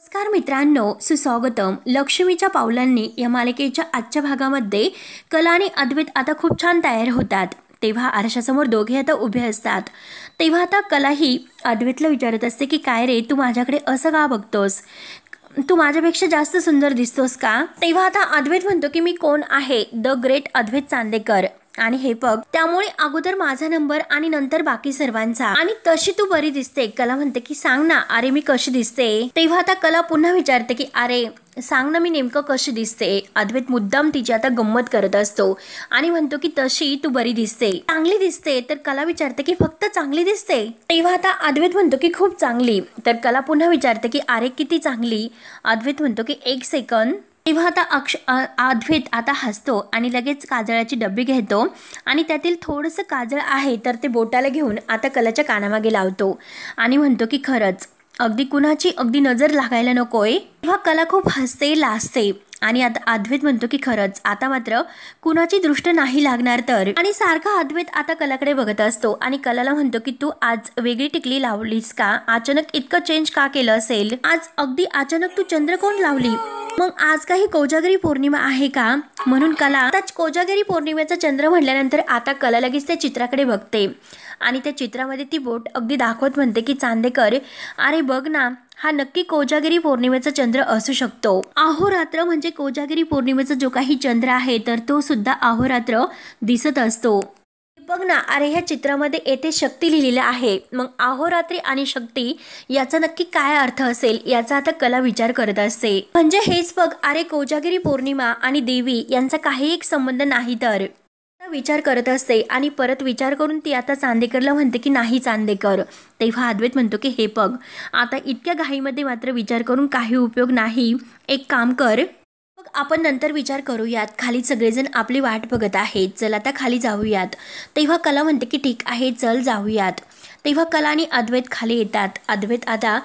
नमस्कार मित्रांनो, सुस्वागतम. लक्ष्मीच्या पावलांनी या मालिकेच्या आजच्या भागामध्ये कला आणि अद्वैत आता खूप छान तयार होतात. तेव्हा आरशासमोर दोघे आता उभे असतात. तेव्हा आता कला ही अद्वैतला विचारत असते की काय रे, तू माझ्याकडे असं का बघतोस? तू माझ्यापेक्षा जास्त सुंदर दिसतोस का? तेव्हा आता अद्वैत म्हणतो की मी कोण आहे, द ग्रेट अद्वैत चांदेकर. आणि हे बघ, त्यामुळे अगोदर माझा नंबर आणि नंतर बाकी सर्वांचा. आणि तशी तू बरी दिसते. कला म्हणते की सांग ना, अरे मी कशी दिसते? तेव्हा आता कला पुन्हा विचारते की अरे सांग ना, मी नेमकं कशी दिसते? अद्वैत मुद्दाम तिची आता गंमत करत असतो आणि म्हणतो की तशी तू बरी दिसते, चांगली दिसते. तर कला विचारते की फक्त चांगली दिसते? तेव्हा आता अद्वैत म्हणतो की खूप चांगली. तर कला पुन्हा विचारते की अरे किती चांगली? अद्वैत म्हणतो की एक सेकंद. तेव्हा आता अद्वैत आता हसतो आणि लगेच काजळाची डब्बी घेतो आणि त्यातील थोडंसं काजळ आहे तर ते बोटाला घेऊन आता कलाच्या कानामागे लावतो आणि म्हणतो की खरंच अगदी कुणाची अगदी नजर लागायला नकोय. तेव्हा कला खूप हसते, लाजते आणि आता अद्वैत म्हणतो की खरंच आता मात्र कुणाची दृष्ट नाही लागणार तर. आणि सारखा अद्वैत आता कलाकडे बघत असतो आणि कलाला म्हणतो की तू आज वेगळी टिकली लावलीस का? अचानक इतकं चेंज का केलं असेल? आज अगदी अचानक तू चंद्रकोर लावली. मग आज काही कोजागिरी पौर्णिमा आहे का? म्हणून कला आता कोजागिरी पौर्णिमेचा चंद्र म्हटल्यानंतर आता कला लगेच त्या चित्राकडे बघते आणि त्या चित्रामध्ये ती बोट अगदी दाखवत म्हणते की चांदेकर, अरे बघ ना, हा नक्की कोजागिरी पौर्णिमेचा चंद्र असू शकतो. अहोरात्र म्हणजे कोजागिरी पौर्णिमेचा जो काही चंद्र आहे तर तो सुद्धा अहोरात्र दिसत असतो. बघ ना, अरे ह्या चित्रामध्ये येथे शक्ती लिहिलेलं आहे. मग अहोरात्री आणि शक्ती याचा नक्की काय अर्थ असेल याचा आता कला विचार करत असते. म्हणजे हेच बघ, अरे कोजागिरी पौर्णिमा आणि देवी यांचा काही एक संबंध नाही तर विचार करत असते. आणि परत विचार करून ती आता चांदेकरला म्हणते की नाही चांदेकर. तेव्हा अद्वैत म्हणतो की हे बघ, आता इतक्या घाईमध्ये मात्र विचार करून काही उपयोग नाही. एक काम कर, आपण नंतर विचार करूयात. खाली सगळेजण आपली वाट बघत आहेत, चल आता खाली जाऊयात. तेव्हा कला म्हणते की ठीक आहे, चल जाऊयात. तेव्हा कला आणि अद्वैत खाली येतात. अद्वैत आता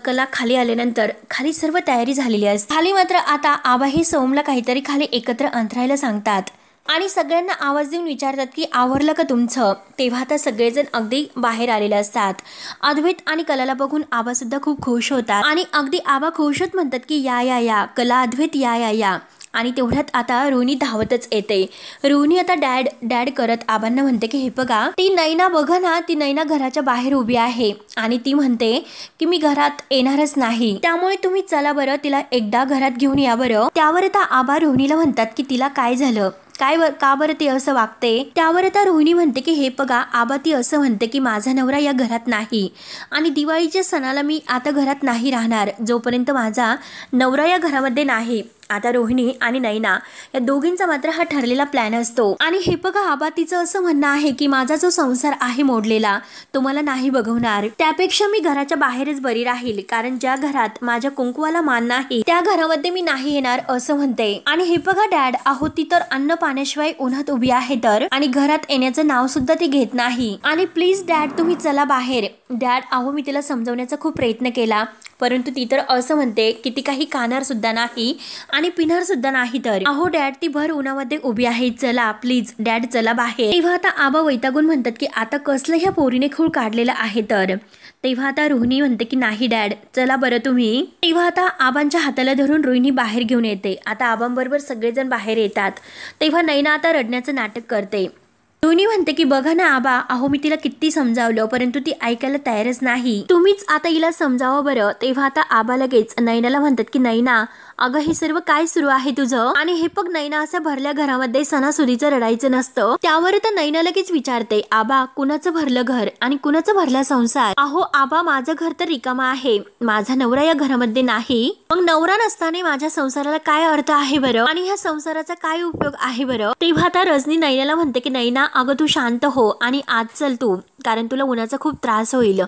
कला खाली आल्यानंतर खाली सर्व तयारी झालेली असते. खाली मात्र आता आबा हे सोमला काहीतरी खाली एकत्र अंतरायला सांगतात आणि सगळ्यांना आवाज देऊन विचारतात की आवरलं का तुमचं? तेव्हा आता सगळेजण अगदी बाहेर आलेले असतात. अद्वैत आणि कलाला बघून आबा सुद्धा खूप खुश होतात आणि अगदी आबा खुश होत म्हणतात की या या या कला अद्वैत या या या. आणि तेवढ्यात आता रोहिणी धावतच येते. रोहिणी आता डॅड डॅड करत आबांना म्हणते की हे बघा, ती नैना बघा ना, ती नैना घराच्या बाहेर उभी आहे आणि ती म्हणते की मी घरात येणारच नाही, त्यामुळे तुम्ही चला बरं, तिला एकदा घरात घेऊन या बरं. त्यावर आता आबा रोहिणीला म्हणतात की तिला काय झालं, का बरं ती असं वागते? त्यावर आता रोहिणी म्हणते की हे बघा आबा, ती असं म्हणते की माझा नवरा या घरात नाही आणि दिवाळीच्या सणाला मी आता घरात नाही राहणार जोपर्यंत माझा नवरा या घरामध्ये नाही. आता रोहिणी आणि नैना या दोघींचा मात्र हा ठरलेला प्लॅन असतो. आणि हे बघा आबा, तिचं असं म्हणणं आहे की माझा जो संसार आहे मोडलेला तो मला नाही बघवणार, त्यापेक्षा मी घराच्या बाहेरच बरी राहील, कारण ज्या घरात माझ्या कुंकवाला मान नाही त्या घरामध्ये मी नाही येणार असं म्हणते. आणि हे बघा डॅड, अहो ती तर अन्न पाण्याशिवाय उन्हात उभी आहे तर, आणि घरात येण्याचं नाव सुद्धा ती घेत नाही. आणि प्लीज डॅड तुम्ही चला बाहेर. डॅड अहो, मी तिला समजवण्याचा खूप प्रयत्न केला परंतु ती तर असं म्हणते की ती काही खाणार सुद्धा नाही आणि पिणार सुद्धा नाही. तर अहो डॅड, ती भर उन्हामध्ये उभी आहे, चला प्लीज डॅड चला बाहेर. तेव्हा आता आबा वैतागून म्हणतात की आता कसलं ह्या पोरीने खूळ काढलेलं आहे तर. तेव्हा आता रोहिणी म्हणते की नाही डॅड चला बरं तुम्ही. तेव्हा आता आबांच्या हाताला धरून रोहिणी बाहेर घेऊन येते. आता आबांबरोबर सगळेजण बाहेर येतात. तेव्हा नैना आता रडण्याचं नाटक करते. रोहिणी म्हणते की बघा ना आबा, अहो मी तिला किती समजावलं परंतु ती ऐकायला तयारच नाही, तुम्हीच आता हिला समजावं बरं. तेव्हा आता आबा लगेच नैनाला म्हणतात की नैना, अगं हे सर्व काय सुरू आहे तुझं? आणि हे बघ नैना, असं भरल्या घरामध्ये सणासुदीचं रडायचं नसतं. त्यावर तर नैना लगेच विचारते, आबा कुणाचं भरलं घर आणि कुणाचं भरला संसार? अहो आबा, माझं घर तर रिकामा आहे, माझा नवरा या घरामध्ये नाही, मग नवरा नसताना माझ्या संसाराला काय अर्थ आहे बरं आणि ह्या संसाराचा काय उपयोग आहे बरं? तेव्हा आता रजनी नैनाला म्हणते की नैना अगं तू शांत हो आणि आज चल तू, कारण तुला उन्हाचा खूप त्रास होईल.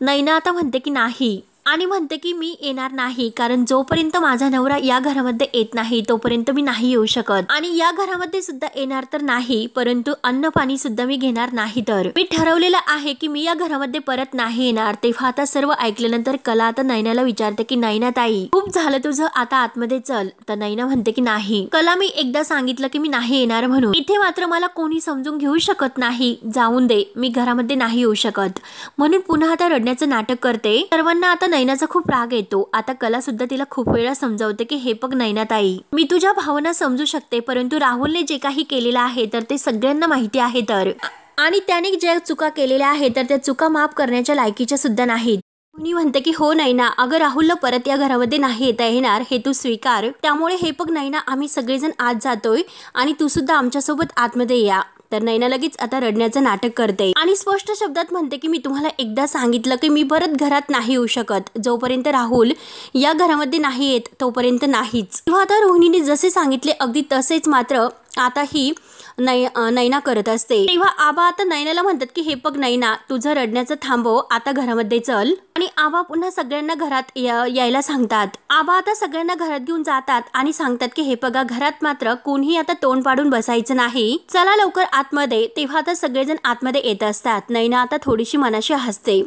नैना आता म्हणते की नाही आणि म्हणते की मी येणार नाही, कारण जोपर्यंत माझा नवरा या घरामध्ये येत नाही तोपर्यंत मी नाही येऊ शकत, आणि या घरामध्ये सुद्धा येणार तर नाही परंतु अन्न पाणी सुद्धा मी घेणार नाही. तर मी ठरवलेलं आहे की मी या घरामध्ये परत नाही येणार. तेव्हा आता सर्व ऐकल्यानंतर कला आता नैनाला विचारते की नैना ताई, खूप झालं तुझं, आता आतमध्ये चल. तर नैना म्हणते की नाही कला, मी एकदा सांगितलं की मी नाही येणार म्हणून, इथे मात्र मला कोणी समजून घेऊ शकत नाही, जाऊन दे, मी घरामध्ये नाही येऊ शकत. म्हणून पुन्हा आता रडण्याचं नाटक करते. सर्वांना आता नैनाचा खूप राग येतो. आता कला सुद्धा तिला खूप वेळा समजावते की हे बघ नैनाताई, मी तुझ्या भावना समजू शकते, परंतु राहुलने जे काही केलेलं आहे तर ते सगळ्यांना माहिती आहे तर, आणि त्याने ज्या चुका केलेल्या आहेत तर त्या चुका माफ करण्याच्या लायकीच्या सुद्धा नाहीत. रोहिणी म्हणते की हो नैना, अगं राहुलला परत या घरामध्ये नाही येता येणार हे तू स्वीकार. त्यामुळे हे बघ नैना, आम्ही सगळेजण आत जातोय आणि तू सुद्धा आमच्यासोबत आतमध्ये या. तर नैना लगेच आता रडण्याचं नाटक करते आणि स्पष्ट शब्दात म्हणते की मी तुम्हाला एकदा सांगितलं की मी परत घरात नाही येऊ शकत. जोपर्यंत राहुल या घरामध्ये नाही येत तोपर्यंत नाहीच. तेव्हा आता रोहिणीने जसे सांगितले अगदी तसेच मात्र आता ही नैना करत असते. तेव्हा आबा आता नैनाला म्हणतात की हे बघ नैना, तुझं रडण्याचं थांबव, आता घरामध्ये चल. आणि आबा पुन्हा सगळ्यांना घरात यायला सांगतात. आबा आता सगळ्यांना घरात घेऊन जातात आणि सांगतात की हे बघा, घरात मात्र कोणीही आता तोंड पाडून बसायचं नाही, चला लवकर आतमध्ये. तेव्हा आता सगळेजण आतमध्ये येत असतात. नैना आता थोडीशी मनाशी हसते.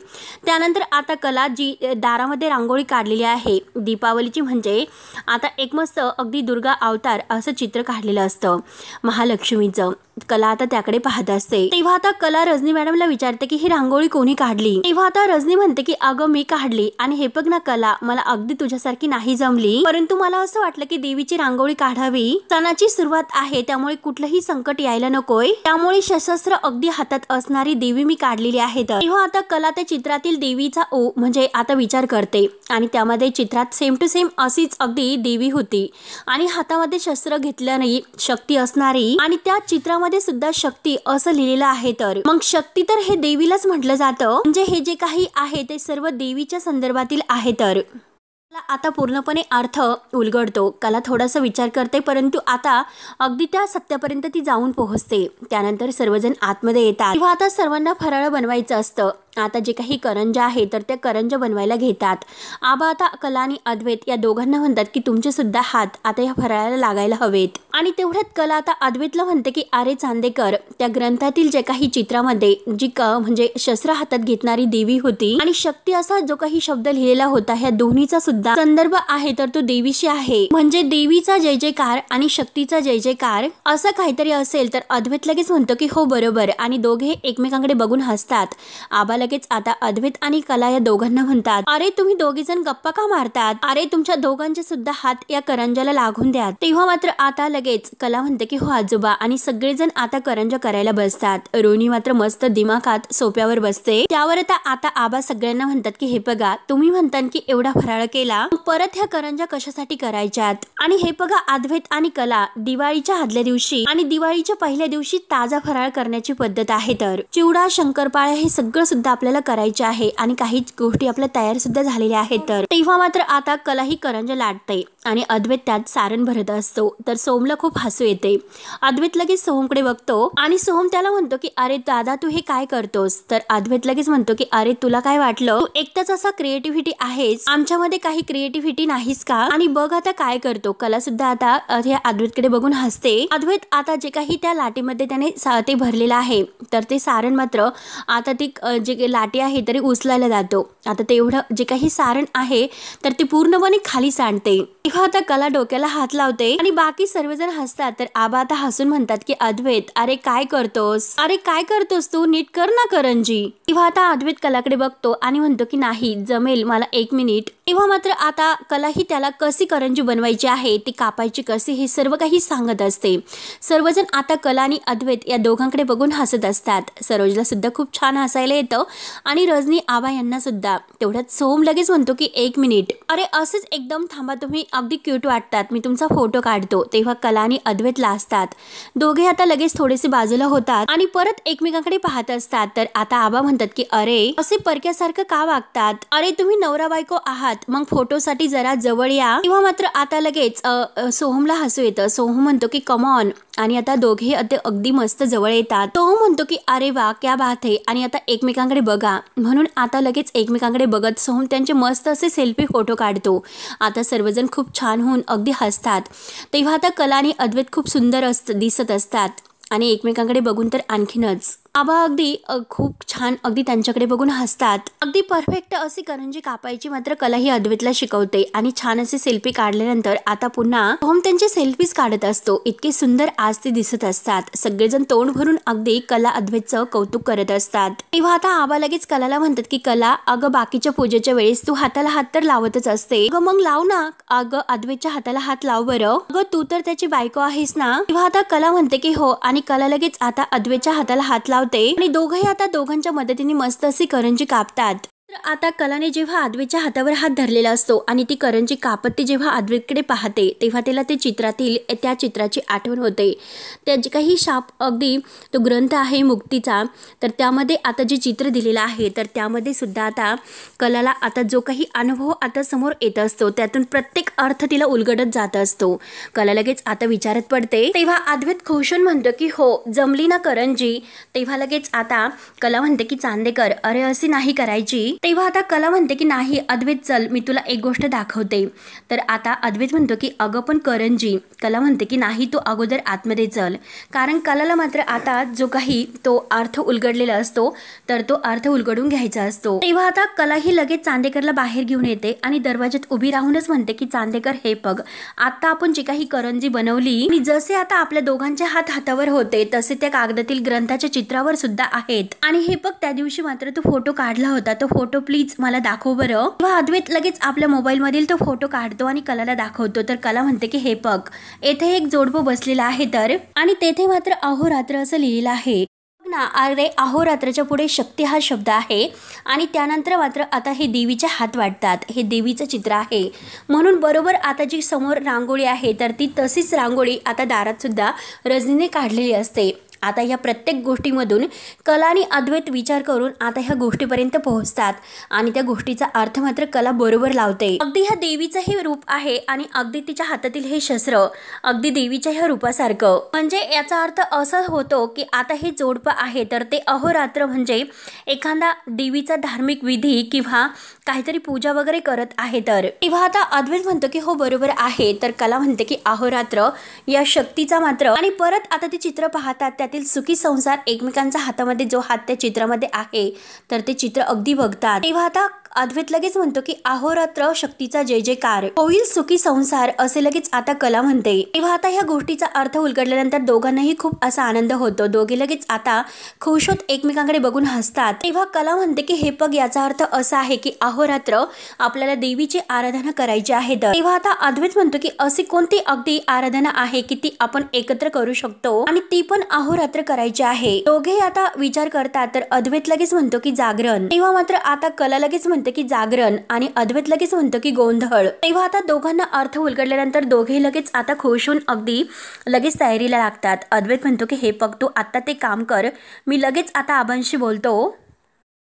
त्यानंतर आता कला जी दारामध्ये रांगोळी काढलेली आहे दीपावलीची, म्हणजे आता एक मस्त अगदी दुर्गा अवतार असं चित्र काढलेलं असतं महालक्ष्मीचं. कला आता त्याकडे पाहत असते. तेव्हा आता कला रजनी मॅडमला विचारते की ही रांगोळी कोणी काढली. तेव्हा आता रजनी म्हणते की अगं मी काढली, आणि हे बघ ना कला, मला अगदी तुझ्यासारखी नाही जमली, परंतु मला असं वाटलं की देवीची रांगोळी काढावी. सणाची सुरुवात आहे त्यामुळे कुठलंही संकट यायला नकोय, त्यामुळे सशस्त्र अगदी हातात असणारी देवी मी काढलेली आहे. तेव्हा आता कला त्या चित्रातील देवीचा म्हणजे आता विचार करते आणि त्यामध्ये चित्रात सेम टू सेम अशीच अगदी देवी होती आणि हातामध्ये शस्त्र घेतल्याने शक्ती असणारी, आणि त्या चित्रामध्ये सुद्धा शक्ती असं लिहिलेलं आहे. तर मग शक्ती तर हे देवीलाच म्हटलं जातं, म्हणजे हे जे काही आहे ते सर्व देवीच्या संदर्भातील आहे. तर आता पूर्णपणे अर्थ उलगडतो. कला थोडासा विचार करते, परंतु आता अगदी त्या सत्यापर्यंत ती जाऊन पोहोचते. त्यानंतर सर्वजण आतमध्ये येतात. तेव्हा आता सर्वांना फराळ बनवायचं असतं. आता जे काही करंजा आहे तर त्या करंजा बनवायला घेतात. आबा आता कला आणि अद्वैत या दोघांना म्हणतात की तुमचे सुद्धा हात आता या फराळाला लागायला हवेत. आणि तेवढ्यात कला आता अद्वैतला म्हणते की अरे चांदेकर, त्या ग्रंथातील जे काही चित्रामध्ये जी म्हणजे शस्त्र हातात घेतणारी देवी होती आणि शक्ती असा जो काही शब्द लिहिलेला होता, ह्या दोन्हीचा सुद्धा संदर्भ आहे तर तो देवीशी आहे, म्हणजे देवीचा जय जयकार आणि शक्तीचा जय जयकार असं काहीतरी असेल. तर अद्वैत लगेच म्हणतो की हो बरोबर, आणि दोघे एकमेकांकडे बघून हसतात. आबा लगेच आता अद्वैत आणि कला या दोघांना म्हणतात, अरे तुम्ही दोघे जण गप्पा का मारतात, अरे तुमच्या दोघांचे सुद्धा हात या करंजाला लागून द्या. तेव्हा मात्र आता लगेच कला म्हणते की हो आजोबा, आणि सगळेजण आता करंजा करायला बसतात. रोहिणी मात्र मस्त दिमाखात सोप्यावर बसते. त्यावर आता आबा सगळ्यांना म्हणतात की हे बघा, तुम्ही म्हणता की एवढा फराळ केला, परत ह्या करंजा कशासाठी करायच्यात. आणि हे बघा, अद्वैत आणि कला दिवाळीच्या आदल्या दिवशी आणि दिवाळीच्या पहिल्या दिवशी ताजा फराळ करण्याची पद्धत आहे. तर चिवडा, शंकरपाळ्या हे सगळं सुद्धा आपल्याला करायचे आहे आणि काही गोष्टी आपल्या तयार सुद्धा झालेल्या आहेत. तर तेव्हा मात्र आता कला ही करंजा लाटते आणि अद्वैत त्यात सारण भरत असतो. तर सोहमला खूप हसू येते. अद्वैत लगेच सोहमकडे बघतो आणि सोहम त्याला म्हणतो की अरे दादा, तू हे काय करतोस. तर अद्वैत लगेच म्हणतो की अरे तुला काय वाटलं, तू एकटाच असा क्रिएटिव्हिटी आहेस, आमच्यामध्ये काही क्रिएटिव्हिटी नाहीस का, आणि बघ आता काय करतो. कला सुद्धा आता अद्वैतकडे बघून हसते. अद्वैत आता जे काही त्या लाटीमध्ये त्याने ते भरलेलं आहे तर ते सारण मात्र आता ती जे लाटी आहे तरी उचलायला जातो. आता तेवढं जे काही सारण आहे तर ते पूर्णपणे खाली सांडते. तेव्हा आता कला डोक्याला हात लावते आणि बाकी सर्वजण हसतात. तर आबा आता हसून म्हणतात की अद्वैत, अरे काय करतोस तू, नीट कर ना करंजी. तेव्हा आता अद्वैत कलाकडे बघतो आणि म्हणतो की नाही जमेल, मला 1 मिनिट. तेव्हा मात्र आता कला ही त्याला कशी करंजी बनवायची आहे, ती कापायची कशी, हे सर्व काही सांगत असते. सर्वजण आता कला आणि अद्वैत या दोघांकडे बघून हसत असतात. सरोजला सुद्धा खूप छान हसायला येतं आणि रजनी आबा यांना सुद्धा. तेवढ्यात सोहम लगेच म्हणतो की 1 मिनिट, अरे असंच एकदम थांबा, तुम्ही अगदी क्यूट वाटतात, मी तुमचा फोटो काढतो. तेव्हा कला आणि अद्वैत लाजतात. दोघे आता लगेच थोडेसे बाजूला होतात आणि परत एकमेकांकडे पाहत असतात. तर आता आबा म्हणतात की अरे असे परक्यासारखं का वागतात, अरे तुम्ही नवरा बायको आहात, मग फोटोसाठी जरा जवळ या. तेव्हा मात्र आता लगेच सोहमला हसू येतं. सोहम म्हणतो की कम ऑन, आणि आता दोघे अगदी मस्त जवळ येतात. तो म्हणतो की अरे वा क्या बात है, आणि आता एकमेकांकडे बघा. म्हणून आता लगेच एकमेकांकडे बघत सोहम त्यांचे मस्त असे सेल्फी फोटो काढतो. आता सर्वजण खूप छान होऊन अगदी हसतात. तेव्हा आता कला आणि अद्वैत खूप सुंदर दिसत असतात आणि एकमेकांकडे बघून तर आणखीनच. आबा अगदी खूप छान अगदी त्यांच्याकडे बघून हसतात. अगदी परफेक्ट अशी करंजी कापायची मात्र कला ही अद्वैतला शिकवते आणि छान असे सेल्फी काढल्यानंतर आता पुन्हा ओम त्यांचे सेल्फीज काढत असतो. इतके सुंदर आज ते दिसत असतात. सगळेजण तोंड भरून अगदी कला अद्वैतचं कौतुक करत असतात. तेव्हा आता आबा लगेच कलाला म्हणतात की कला, अगं बाकीच्या पूजेच्या वेळेस तू हाताला हात तर लावतच असते, अगं मग लाव ना, अगं अद्वैतच्या हाताला हात लाव बरं, अगं तू तर त्याची बायको आहेस ना. तेव्हा आता कला म्हणते की हो, आणि कला लगेच आता अद्वैतच्या हाताला हात लावते आणि दोघंही आता दोघांच्या मदतीने मस्त अशी करंजी कापतात. तर आता कलाने जेव्हा अद्वैतच्या हातावर हात धरलेला असतो आणि ती करंजी कापत ती जेव्हा अद्वैतकडे पाहते तेव्हा तिला ते चित्रातील त्या चित्राची आठवण होते. त्याची काही शाप अगदी तो ग्रंथ आहे मुक्तीचा, तर त्यामध्ये आता जे चित्र दिलेलं आहे तर त्यामध्ये सुद्धा आता कलाला आता जो काही अनुभव आता समोर येत असतो त्यातून प्रत्येक अर्थ तिला उलगडत जात असतो. कला लगेच आता विचारत पडते. तेव्हा अद्वैत खुशून म्हणतो की हो, जमली ना करंजी. तेव्हा लगेच आता कला म्हणते की चांदेकर, अरे अशी नाही करायची. तेव्हा आता कला म्हणते की नाही अद्वैत, चल मी तुला एक गोष्ट दाखवते. तर आता अद्वैत म्हणतो की अगं पण करंजी. कला म्हणते की नाही, तू अगोदर आतमध्ये चल, कारण कलाला मात्र आता जो काही तो अर्थ उलगडलेला असतो तर तो अर्थ उलगडून घ्यायचा असतो. तेव्हा आता कला ही लगेच चांदेकरला बाहेर घेऊन येते आणि दरवाजात उभी राहूनच म्हणते की चांदेकर, हे बघ, आता आपण जी काही करंजी बनवली आणि जसे आता आपल्या दोघांचे हात हातावर होते तसे त्या कागदातील ग्रंथाच्या चित्रावर सुद्धा आहेत, आणि हे बघ त्या दिवशी मात्र तो फोटो काढला होता, तो फोटो प्लीज मला दाखव बरं. तेव्हा अद्वैत लगेच आपल्या मोबाईल मधील तो फोटो काढतो आणि कलाला दाखवतो. तर कला म्हणते की हे बघ, येथे एक जोडपं बसलेला आहे तर, आणि तेथे मात्र अहोरात्र असं लिहिलेलं आहे ना. अरे अहोरात्राच्या पुढे शक्ती हा शब्द आहे आणि त्यानंतर मात्र आता हे देवीचे हात वाटतात. हे देवीचं चित्र आहे म्हणून बरोबर आता जी समोर रांगोळी आहे तर ती तशीच रांगोळी आता दारात सुद्धा रजनीने काढलेली असते. आता ह्या प्रत्येक गोष्टीमधून कला आणि अद्वैत विचार करून आता ह्या गोष्टीपर्यंत पोहोचतात आणि त्या गोष्टीचा अर्थ मात्र कला बरोबर लावते. अगदी ह्या देवीचं हे रूप आहे आणि अगदी तिच्या हातातील हे शस्त्र अगदी देवीच्या ह्या रूपासारखं, म्हणजे याचा अर्थ असा होतो की आता हे जोडपं आहे तर ते अहोरात्र म्हणजे एखादा देवीचा धार्मिक विधी किंवा काहीतरी पूजा वगैरे करत आहे. तर तेव्हा आता अद्वैत म्हणतो की हो बरोबर आहे. तर कला म्हणते की अहोरात्र या शक्तीचा मात्र, आणि परत आता ते चित्र पाहतात त्यातील सुखी संसार, एकमेकांच्या हातामध्ये जो हात त्या चित्रामध्ये आहे तर ते चित्र अगदी बघतात. तेव्हा आता अद्वैत लगेच म्हणतो की अहोरात्र शक्तीचा जय जयकार, होईल सुखी संसार, असे लगेच आता कला म्हणते. तेव्हा आता ह्या गोष्टीचा अर्थ उलगडल्यानंतर दोघांनाही खूप असा आनंद होतो. दोघे लगेच आता खुश होत एकमेकांकडे बघून हसतात. तेव्हा कला म्हणते की हे बघ, याचा अर्थ असा आहे की अहोरात्र आपल्याला देवीची आराधना करायची आहे. तेव्हा आता अद्वैत म्हणतो की अशी कोणती अगदी आराधना आहे की ती आपण एकत्र करू शकतो आणि ती पण अहोरात्र करायची आहे. दोघे आता विचार करतात. तर अद्वैत लगेच म्हणतो की जागरण. तेव्हा मात्र आता कला लगेच म्हणते की जागरण आणि अद्वैत लगेच म्हणतो की गोंधळ. तेव्हा आता दोघांना अर्थ उलगडल्यानंतर दोघे लगेच आता खुश होऊन अगदी लगेच तयारीला लागतात. अद्वैत म्हणतो की हे बघ, तू आता ते काम कर, मी लगेच आता आबांशी बोलतो.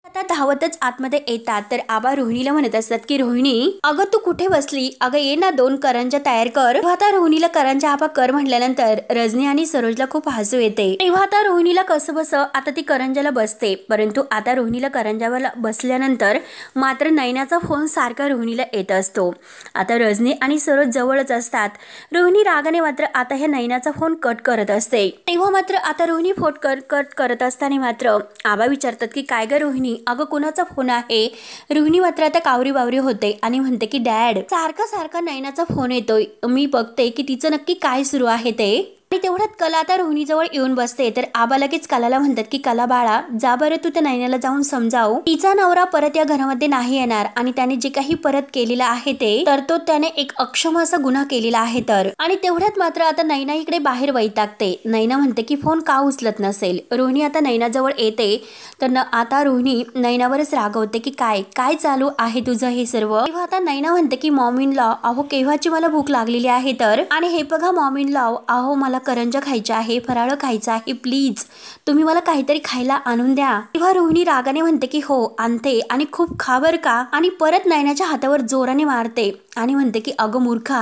आता धावतच आतमध्ये येतात. तर आबा रोहिणीला म्हणत असतात की रोहिणी, अगं तू कुठे बसली, अगं ये ना, 2 करंजा तयार कर. तेव्हा आता रोहिणीला करंजा आबा कर म्हटल्यानंतर रजनी आणि सरोजला खूप हसू येते. तेव्हा आता रोहिणीला कसं बस आता ती करंजाला बसते, परंतु आता रोहिणीला करंजावर बसल्यानंतर मात्र नैनाचा फोन सारखा रोहिणीला येत असतो. आता रजनी आणि सरोज जवळच असतात. रोहिणी रागाने मात्र आता ह्या नैनाचा फोन कट करत असते. तेव्हा मात्र आता रोहिणी फोन कट करत असताना मात्र आबा विचारतात की काय ग रोहिणी, अगं कोणाचा फोन आहे. रोहिणी मात्र आता कावरी बावरी होते आणि म्हणते की डॅड, सारखा नैनाचा फोन येतोय, मी बघते की तिचं नक्की काय सुरू आहे ते. आणि तेवढ्यात कला आता रोहिणीजवळ येऊन बसते. तर आबा लगेच कलाला म्हणतात की कला बाळा, जा बरं तू त्या नैनाला जाऊन समजाव, तिचा नवरा परत या घरामध्ये नाही येणार आणि त्याने जे काही परत केलेलं आहे ते, तर तो त्याने एक अक्षम असा गुन्हा केलेला आहे. तर आणि तेवढ्यात मात्र आता नैना इकडे बाहेर वैतागते. नैना म्हणते की फोन का उचलत नसेल. रोहिणी आता नैनाजवळ येते. तर आता रोहिणी नैनावरच रागवते की काय चालू आहे तुझं हे सर्व. तेव्हा आता नैना म्हणते की मॉम इन लॉ, अहो केव्हाची मला भूक लागलेली आहे. तर आणि हे बघा मॉम इन लॉ, अहो मला करंजा खायचा आहे, फराळ खायचा आहे, प्लीज तुम्ही मला काहीतरी खायला आणून द्या. तेव्हा रोहिणी रागाने म्हणते की हो आणते आणि खूप खावर का, आणि परत नैनाच्या हातावर जोराने मारते आणि म्हणते की अगं मूर्खा,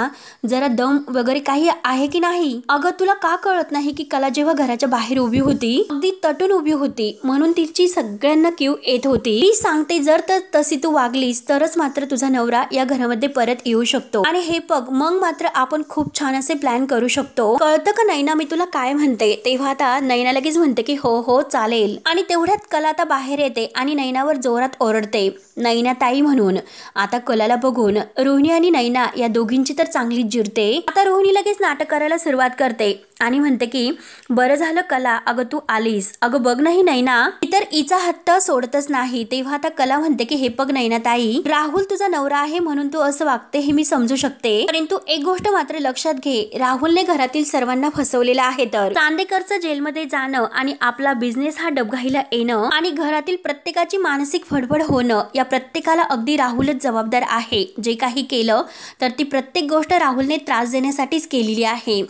जरा दम वगैरे काही आहे की नाही. अगं तुला का कळत नाही की कला जेव्हा घराच्या बाहेर उभी होती अगदी तटून उभी होती म्हणून तिची सगळ्यांना क्यू येत होती. मी सांगते जर तशी तू वागलीस तरच मात्र तुझा नवरा या घरामध्ये परत येऊ शकतो आणि हे बघ मग मात्र आपण खूप छान असे प्लॅन करू शकतो. कळतं का अगं नैना, मी तुला काय म्हणते. तेव्हा आता नैना लगेच म्हणते की हो हो चालेल. आणि तेवढ्यात कला आता बाहेर येते आणि नैनावर जोरात ओरडते, नैना ताई म्हणून. आता कलाला बघून रोहिणी आणि नैना या दोघींची तर चांगलीच जिरते. आता रोहिणी लगेच नाटक करायला सुरुवात करते आणि म्हणते की बरं झालं कला, अगं तू आलीस. अगं बघ नाही नैना, ती तर हिचा हट्ट सोडतच नाही. तेव्हा आता कला म्हणते की हे बघ नैना ताई, राहुल तुझा नवरा आहे म्हणून तू असं वागते हे मी समजू शकते, परंतु एक गोष्ट मात्र लक्षात घे, राहुलने घरातील सर्वांना फसवलेलं आहे. तर चांदेकरचं जेलमध्ये जाणं आणि आपला बिझनेस हा डबघाईला येणं आणि घरातील प्रत्येकाची मानसिक फडफड होणं, या प्रत्येकाला अगदी राहुलच जबाबदार आहे. जे काही केलं तर ती प्रत्येक गोष्ट राहुलने त्रास देण्यासाठीच केलेली आहे.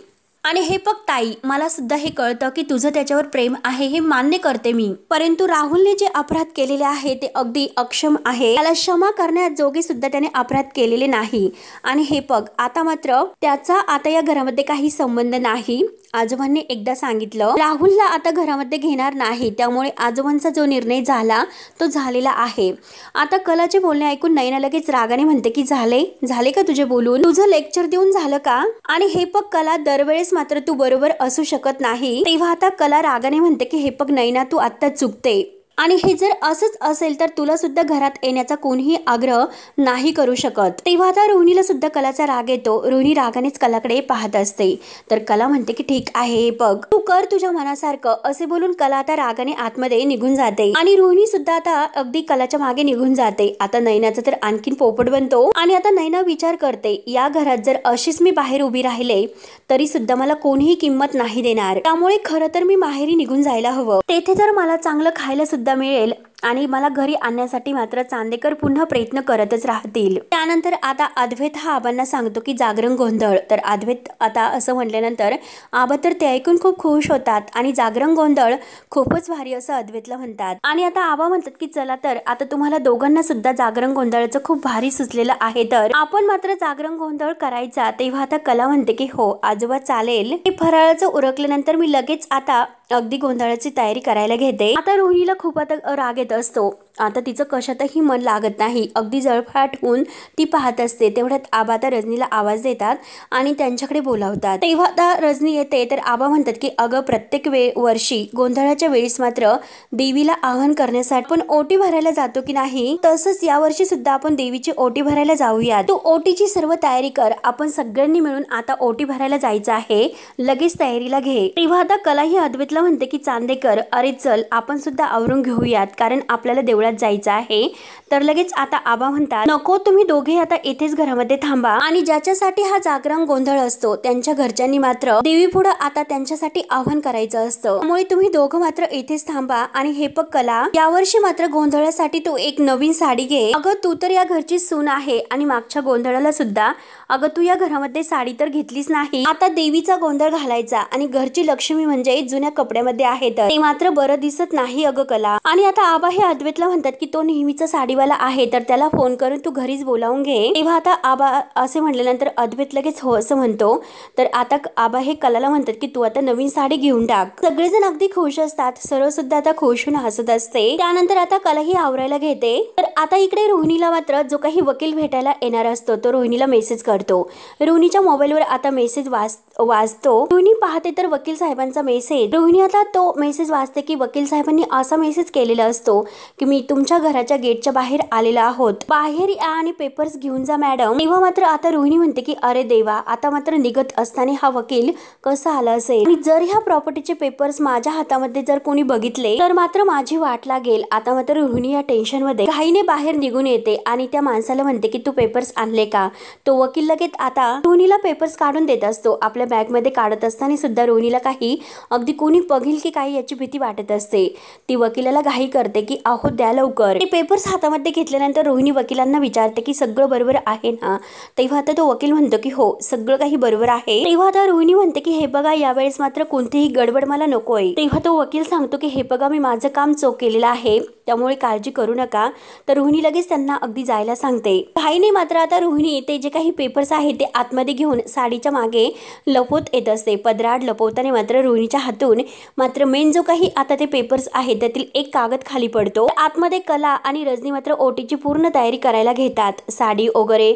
आणि हे बघ ताई, मला सुद्धा हे कळतं की तुझं त्याच्यावर प्रेम आहे, हे मान्य करते मी, परंतु राहुलने जे अपराध केलेले आहे ते अगदी अक्षम आहे. त्याला क्षमा करण्याजोगे सुद्धा त्याने अपराध केलेले नाही. आणि हे बघ आता मात्र त्याचा आता या घरामध्ये काही संबंध नाही. आजोबांनी एकदा सांगितलं राहुलला आता घरामध्ये घेणार नाही, त्यामुळे आजोबांचा जो निर्णय झाला तो झालेला आहे. आता कलाचे बोलणे ऐकून नैना लगेच रागाने म्हणते की झाले का तुझे बोलून, तुझं लेक्चर देऊन झालं का. आणि हे बघ कला, दरवेळेस मात्र तू बरोबर असू शकत नाही. तेव्हा आता कला रागाने म्हणते की हे बघ नैना, तू आत्ता चुकते आणि हे जर असंच असेल तर तुला सुद्धा घरात येण्याचा कोणीही आग्रह नाही करू शकत. तेव्हा आता रोहिणीला सुद्धा कलाचा राग येतो. रोहिणी रागानेच कलाकडे पाहत असते. तर कला म्हणते की ठीक आहे, बघ तू कर तुझ्या मनासारखं, असे बोलून कला आता रागाने आतमध्ये निघून जाते आणि रोहिणी सुद्धा आता अगदी कलाच्या मागे निघून जाते. आता नैनाचा तर आणखीन पोपट बनतो आणि आता नैना विचार करते, या घरात जर अशीच मी बाहेर उभी राहिले तरी सुद्धा मला कोणीही किंमत नाही देणार, त्यामुळे खरं तर मी माहेरी निघून जायला हवं. तेथे तर मला चांगलं खायला सुद्धा मिळेल आणि मला घरी आणण्यासाठी मात्र चांदेकर पुन्हा प्रयत्न करतच राहतील. त्यानंतर आता अद्वैत हा आबांना सांगतो की जागरण गोंधळ. तर अद्वैत आता असं म्हटल्यानंतर आबा तर ते ऐकून खूप खुश होतात आणि जागरण गोंधळ खूपच भारी असं अद्वैतला म्हणतात. आणि आता आबा म्हणतात की चला तर आता तुम्हाला दोघांना सुद्धा जागरण गोंधळाचं खूप भारी सुचलेलं आहे, तर आपण मात्र जागरण गोंधळ करायचा. तेव्हा आता कला म्हणते की हो आजोबा चालेल. हे फराळाचं उरकल्यानंतर मी लगेच आता अगदी गोंधळाची तयारी करायला घेते. आता रोहिणीला खूप आता राग येत असतो. आता तिचं कशातही मन लागत नाही. अगदी जळफाट होऊन ती पाहत असते. तेवढ्यात आबा आता रजनीला आवाज देतात आणि त्यांच्याकडे बोलावतात. तेव्हा आता रजनी येते. तर आबा म्हणतात की अगं प्रत्येक वर्षी गोंधळाच्या वेळेस मात्र देवीला आवाहन करण्यासाठी आपण ओटी भरायला जातो की नाही, तसंच यावर्षी सुद्धा आपण देवीची ओटी भरायला जाऊया. तू ओटीची सर्व तयारी कर, आपण सगळ्यांनी मिळून आता ओटी भरायला जायचं आहे, लगेच तयारीला घे. तेव्हा आता कलाही अद्वैतला म्हणते की चांदेकर अरे चल आपण सुद्धा आवरून घेऊयात, कारण आपल्याला देवळात जायचं आहे. तर लगेच आता आबा म्हणतात नको, तुम्ही दोघे आता इथेच घरामध्ये थांबा आणि ज्याच्यासाठी हा जागरण गोंधळ असतो त्यांच्या घरच्यांनी मात्र देवी पुढे आता त्यांच्यासाठी आवाहन करायचं असतं, त्यामुळे तुम्ही दोघं मात्र इथेच थांबा. आणि हे बघ कला, यावर्षी मात्र गोंधळासाठी तू एक नवीन साडी घे. अगं तू तर या घरची सून आहे आणि मागच्या गोंधळाला सुद्धा अगं तू या घरामध्ये साडी तर घेतलीच नाही. आता देवीचा गोंधळ घालायचा आणि घरची लक्ष्मी म्हणजे जुन्या कपड्यामध्ये आहे, तर ते मात्र बरं दिसत नाही अगं कला. आणि आता आबा हे अद्वैतला म्हणतात की तो नेहमीचा साडीवाला आहे, तर त्याला फोन करून तू घरीच बोलावून घे. तेव्हा आता आबा असे म्हटल्यानंतर अद्वैत लगेच हो असं म्हणतो. तर आता आबा हे कलाला म्हणतात की तू आता नवीन साडी घेऊन टाक. सगळेजण अगदी खुश असतात. सर्व सुद्धा आता खुश होऊन हसत असते. त्यानंतर आता कलाही आवरायला घेते. तर आता इकडे रोहिणीला मात्र जो काही वकील भेटायला येणार असतो तो रोहिणीला मेसेज करतो. रोहिणीच्या मोबाईलवर आता मेसेज वाचतो. रोहिणी पाहते तर वकील साहेबांचा मेसेज. रोहिणी आता तो मेसेज वाचते की वकील साहेबांनी असा मेसेज केलेला असतो की मी तुमच्या घराच्या गेटच्या बाहेर आलेला आहोत, बाहेर या आणि पेपर्स घेऊन जा मॅडम. तेव्हा मात्र आता रोहिणी म्हणते की अरे देवा, आता मात्र निघत असताना हा वकील कसा आला असेल आणि जर ह्या प्रॉपर्टीचे पेपर्स माझ्या हातामध्ये जर कोणी बघितले तर मात्र माझी वाट लागेल. आता मात्र रोहिणी या टेन्शन मध्ये घाईने बाहेर निघून येते आणि त्या माणसाला म्हणते की तू पेपर्स आणले का. तो वकील लगेच आता रोहिणीला पेपर्स काढून देत असतो. आपल्या बॅग मध्ये काढत असताना सुद्धा रोहिणीला काही अगदी कोणी बघेल की काही याची भीती वाटत असते. ती वकिलाला घाई करते की अहो द्या लवकर. ते पेपर्स हातामध्ये घेतल्यानंतर रोहिणी वकिलांना विचारते की सगळं बरोबर आहे ना. तेव्हा आता तो वकील म्हणतो की हो सगळं काही बरोबर आहे. तेव्हा आता रोहिणी म्हणते की हे बघा यावेळेस मात्र कोणतीही गडबड मला नकोय. तेव्हा तो वकील सांगतो की हे बघा मी माझं काम चोख केलेलं आहे त्यामुळे काळजी करू नका. तर रोहिणी लगेच त्यांना अगदी जायला सांगते. घाईने मात्र आता रोहिणी ते जे काही पेपर्स आहेत ते आतमध्ये घेऊन साडीच्या मागे लपवत येत असते. पदराड लपवताना मात्र रोहिणीच्या हातून मात्र मेन जो काही आता ते पेपर्स आहेत त्यातील एक कागद खाली पडतो. आतमध्ये कला आणि रजनी मात्र ओटीची पूर्ण तयारी करायला घेतात. साडी वगैरे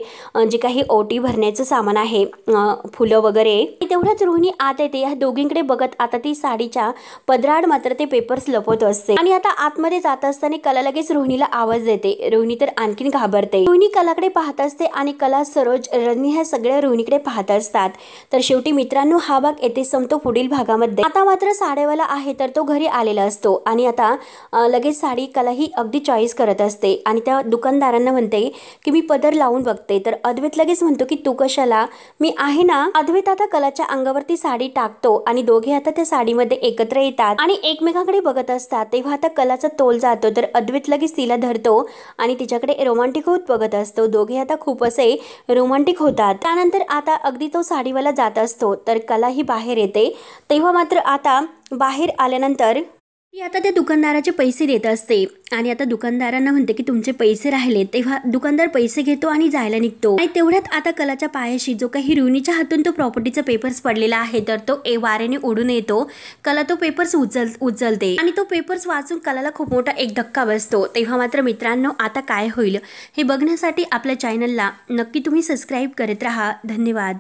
जे काही ओटी भरण्याचं सामान आहे, फुलं वगैरे. तेवढ्याच रोहिणी आत येते. या दोघींकडे बघत आता ती साडीच्या पदराड मात्र ते पेपर्स लपवत असते. आणि आता आतमध्ये जात असताना कला लगेच रोहिणीला आवाज देते. रोहिणी तर आणखीन घाबरते. रोहिणी कलाकडे पाहत असते आणि कला, सरोज, रजनी ह्या सगळ्या रोहिणीकडे पाहत असतात. तर शेवटी मित्रांनो हा भाग येथे संपतो. पुढील भागामध्ये आता मात्र साडेवाला आहे तर तो घरी आलेला असतो आणि आता लगेच साडी कला ही अगदी चॉईस करत असते आणि त्या दुकानदारांना म्हणते की मी पदर लावून बघते. तर अद्वैत लगेच म्हणतो की तू कशाला, मी आहे ना. अद्वैत आता कलाच्या अंगावरती साडी टाकतो आणि दोघे आता त्या साडीमध्ये एकत्र येतात आणि एकमेकांकडे बघत असतात. तेव्हा आता कलाचा तोल जातो तर अद्वैत लगेच तिला धरतो आणि तिच्याकडे रोमांटिक होत बघत असतो. दोघे आता खूप असे रोमांटिक होतात. त्यानंतर आता अगदी तो साडीवाला जात असतो तर कला ही बाहेर येते. तेव्हा मात्र आता बाहेर आल्यानंतर ती आता त्या दुकानदाराचे पैसे देत असते आणि आता दुकानदारांना म्हणते की तुमचे पैसे राहिले. तेव्हा दुकानदार पैसे घेतो आणि जायला निघतो. आणि तेवढ्यात आता कलाच्या पायाशी जो काही रोहिणीच्या हातून तो प्रॉपर्टीचा पेपर्स पडलेला आहे तर तो वाऱ्याने उडून येतो. कला तो पेपर्स उचलते आणि तो पेपर्स वाचून कलाला खूप मोठा एक धक्का बसतो. तेव्हा मात्र मित्रांनो आता काय होईल हे बघण्यासाठी आपल्या चॅनलला नक्की तुम्ही सबस्क्राईब करत राहा. धन्यवाद.